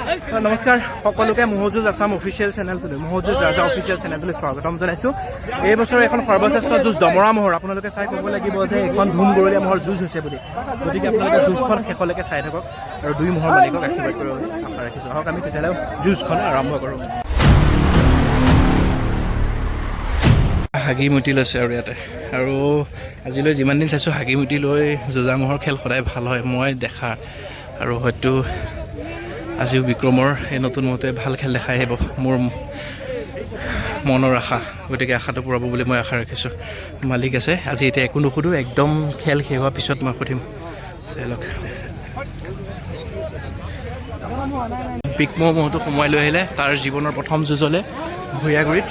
নমস্কাৰ সকলোকে মহযুঁজ আছাম অফিচিয়েল চেনেলটোলৈ মহযুঁজ ৰাজা অফিচিয়েল চেনেলটোলৈ স্বাগতম জনাইছোঁ। এই বছৰ এখন সৰ্বশ্ৰেষ্ঠ যুঁজ দমৰা মহৰ আপোনালোকে চাই ক'ব লাগিব যে এখন ধুম গৰুলীয়া মহৰ যুঁজ হৈছে বুলি। গতিকে আপোনালোকে যুঁজখন শেষলৈকে চাই থাকক আৰু দুই মহৰ মালিকক আশীৰ্বাদ কৰিব বুলি আশা ৰাখিছোঁ। আহক আমি তেতিয়াহ'লে যুঁজখন আৰম্ভ কৰোঁ। হাগিমুটি লৈছে আৰু ইয়াতে, আৰু আজিলৈ যিমান দিন চাইছোঁ হাগিমুটি লৈ যুঁজা মহৰ খেল সদায় ভাল হয় মই দেখা, আৰু হয়তো আজিও বিক্ৰমৰ এই নতুন মতে ভাল খেল দেখাই আহিব মোৰ মনৰ আশা। গতিকে আশাটো পূৰাব বুলি মই আশা ৰাখিছোঁ। মালিক আছে আজি, এতিয়া একো নুসুধোঁ, একদম খেল শেষ হোৱাৰ পিছত মই সুধিম। চাই লওক বিক্ৰমৰ মহটো সোমোৱাই লৈ আহিলে তাৰ জীৱনৰ প্ৰথম যুঁজলৈ ভূঞাগুৰিত,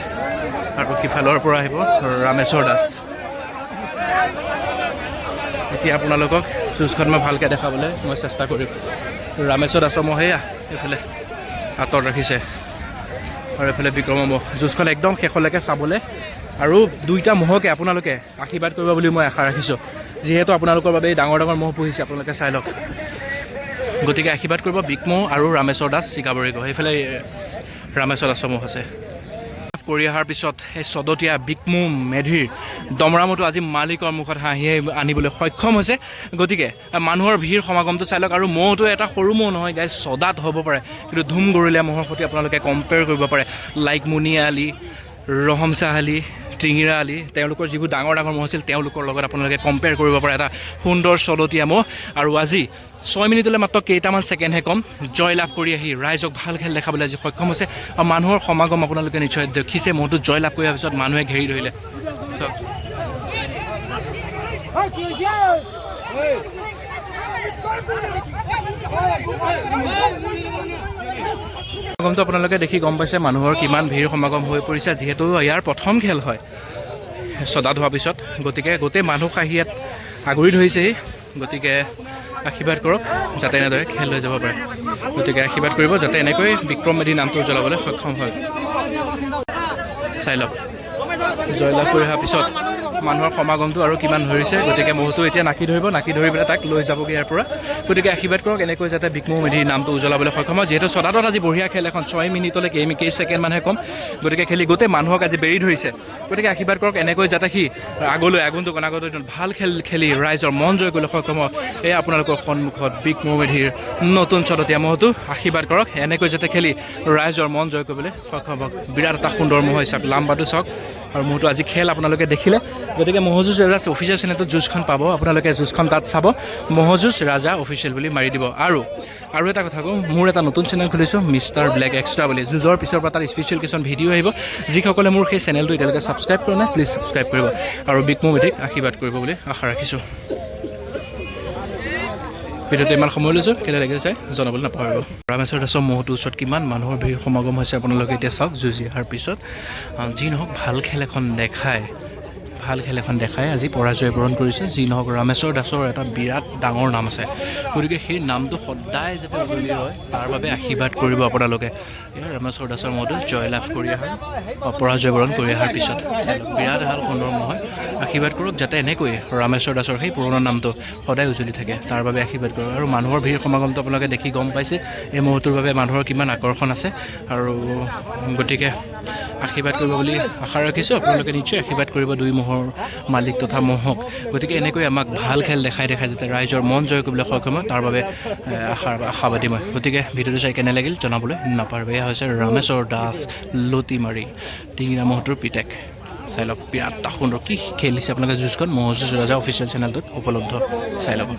আৰু সিফালৰ পৰা আহিব ৰামেশ্বৰ দাস। এতিয়া আপোনালোকক যুঁজখন মই ভালকৈ দেখাবলৈ মই চেষ্টা কৰিম। ৰামেশ্বৰ দাসৰ মহ সেয়া এইফালে আঁতৰত ৰাখিছে, আৰু এইফালে বিক্ৰমৰ মহ। যুঁজখন একদম শেষলৈকে চাবলৈ আৰু দুইটা মহকে আপোনালোকে আশীৰ্বাদ কৰিব বুলি মই আশা ৰাখিছোঁ। যিহেতু আপোনালোকৰ বাবে ডাঙৰ ডাঙৰ মহ পুহিছে, আপোনালোকে চাই লওক। গতিকে আশীৰ্বাদ কৰিব বিক্ৰম আৰু ৰামেশ্বৰ দাস চিকাবৰীক। সেইফালে ৰামেশ্বৰ দাসৰ মহ আছে। কৰি অহাৰ পিছত সেই চদতীয়া বিক্ৰম মেধিৰ দমৰা মহটো আজি মালিকৰ মুখত হাঁহি আনিবলৈ সক্ষম হৈছে। গতিকে মানুহৰ ভিৰ সমাগমটো চাই লওক। আৰু মহটো এটা সৰু মহ নহয় গাইজ, চদাত হ'ব পাৰে, কিন্তু ধুম গৰুলীয়া মহৰ সৈতে আপোনালোকে কম্পেয়াৰ কৰিব পাৰে। লাইক মুনিয়া আলি, ৰহমশাহ আলি, টিঙিৰা আলি, তেওঁলোকৰ যিবোৰ ডাঙৰ ডাঙৰ মহ আছিল তেওঁলোকৰ লগত আপোনালোকে কম্পেয়াৰ কৰিব পাৰে এটা সুন্দৰ চদতীয়া মহ। আৰু আজি 6 মিনিটলৈ মাত্ৰ কেইটামান ছেকেণ্ডহে কম জয়লাভ কৰি আহি ৰাইজক ভাল খেল দেখাবলৈ আজি সক্ষম হৈছে। আৰু মানুহৰ সমাগম আপোনালোকে নিশ্চয় দেখিছে। মহটো জয়লাভ কৰাৰ পিছত মানুহে ঘেৰি ধৰিলে। সমাগমটো আপোনালোকে দেখি গম পাইছে মানুহৰ কিমান ভিৰ সমাগম হৈ পৰিছে, যিহেতু ইয়াৰ প্ৰথম খেল হয় চদাত হোৱাৰ পিছত। গতিকে গোটেই মানুহ আহি ইয়াত আগুৰি ধৰিছেহি। গতিকে আশীৰ্বাদ কৰক যাতে এনেদৰে খেল লৈ যাব পাৰে। গতিকে আশীৰ্বাদ কৰিব যাতে এনেকৈ বিক্ৰম মেধি নামটো জ্বলাবলৈ সক্ষম হয়। চাই লওক জয়লাভ কৰি অহাৰ পিছত মানুহৰ সমাগমটো আৰু কিমান ধৰিছে। গতিকে মহটো এতিয়া নাকি ধৰিব, নাকি ধৰি পেলাই তাক লৈ যাবগৈ ইয়াৰ পৰা। গতিকে আশীৰ্বাদ কৰক এনেকৈ যাতে বিক্ৰম মেধিৰ নামটো উজ্বলাবলৈ সক্ষম হয়। যিহেতু চদাতত আজি বঢ়িয়া খেল এখন, 6 মিনিটলৈ কেই ছেকেণ্ডমানহে কম। গতিকে খেলি গোটেই মানুহক আজি বেৰি ধৰিছে। গতিকে আশীৰ্বাদ কৰক এনেকৈ যাতে সি আগলৈ আগন্তুক অনাগত ভাল খেল খেলি ৰাইজৰ মন জয় কৰিবলৈ সক্ষম হয়। এয়া আপোনালোকৰ সন্মুখত বিক্ৰম মেধিৰ নতুন চদতীয়া মহটো। আশীৰ্বাদ কৰক এনেকৈ যাতে খেলি ৰাইজৰ মন জয় কৰিবলৈ সক্ষম হওক। বিৰাট এটা সুন্দৰ মহ চাওক, লাম্বাটো চাওক, আৰু মহটো আজি খেল আপোনালোকে দেখিলে। গতিকে মহযুঁজ ৰাজা অফিচিয়েল চেনেলটোত যুঁজখন পাব আপোনালোকে। যুঁজখন তাত চাব, মহযুঁজ ৰাজা অফিচিয়েল বুলি মাৰি দিব। আৰু এটা কথা কওঁ, মোৰ এটা নতুন চেনেল খুলিছোঁ মিষ্টাৰ ব্লেক এক্সট্ৰা বুলি। যুঁজৰ পিছৰ পৰা তাত স্পেচিয়েল কিছুমান ভিডিঅ' আহিব। যিসকলে মোৰ সেই চেনেলটো এতিয়ালৈকে ছাবস্ক্ৰাইব কৰা নাই প্লিজ ছাবস্ক্ৰাইব কৰিব, আৰু বিক্ৰম মেধিক আশীৰ্বাদ কৰিব বুলি আশা ৰাখিছোঁ। ভিডিঅ'টো ইমান সময় লৈছোঁ, কেলে লাগিল চাই জনাবলৈ নাপাহৰিব। ৰামেশ্বৰ দাসৰ মহটোৰ ওচৰত কিমান মানুহৰ ভিৰ সমাগম হৈছে আপোনালোকে এতিয়া চাওক। যুঁজি অহাৰ পিছত যি নহওক ভাল খেল এখন দেখাই আজি পৰাজয় বৰণ কৰিছে। যি নহওক ৰামেশ্বৰ দাসৰ এটা বিৰাট ডাঙৰ নাম আছে। গতিকে সেই নামটো সদায় যাতে উজ্বলি হয় তাৰ বাবে আশীৰ্বাদ কৰিব আপোনালোকে। এয়া ৰামেশ্বৰ দাসৰ মহটো জয়লাভ কৰি অহাৰ পৰাজয় বৰণ কৰি অহাৰ পিছত বিৰাট এহাল সুন্দৰ মহ হয়। আশীৰ্বাদ কৰক যাতে এনেকৈ ৰামেশ্বৰ দাসৰ সেই পুৰণা নামটো সদায় উজ্বলি থাকে, তাৰ বাবে আশীৰ্বাদ কৰক। আৰু মানুহৰ ভিৰ সমাগমটো আপোনালোকে দেখি গম পাইছে এই মহটোৰ বাবে মানুহৰ কিমান আকৰ্ষণ আছে। আৰু গতিকে আশীৰ্বাদ কৰিব বুলি আশা ৰাখিছোঁ। আপোনালোকে নিশ্চয় আশীৰ্বাদ কৰিব দুই মহৰ মালিক তথা মহক। গতিকে এনেকৈ আমাক ভাল খেল দেখাই যাতে ৰাইজৰ মন জয় কৰিবলৈ সক্ষম হয় তাৰ বাবে আশাবাদী মই। গতিকে ভিডিঅ'টো চাই কেনে লাগিল জনাবলৈ নাপাহৰিব। এয়া হৈছে ৰামেশ্বৰ দাস লতিমাৰী টিঙিৰা মহটোৰ পিতেক। চাই লওক বিৰাট এটা সুন্দৰ কি খেলিছে আপোনালোকে যুঁজখন। মহযুঁজ ৰাজা অফিচিয়েল চেনেলটোত উপলব্ধ, চাই ল'ব।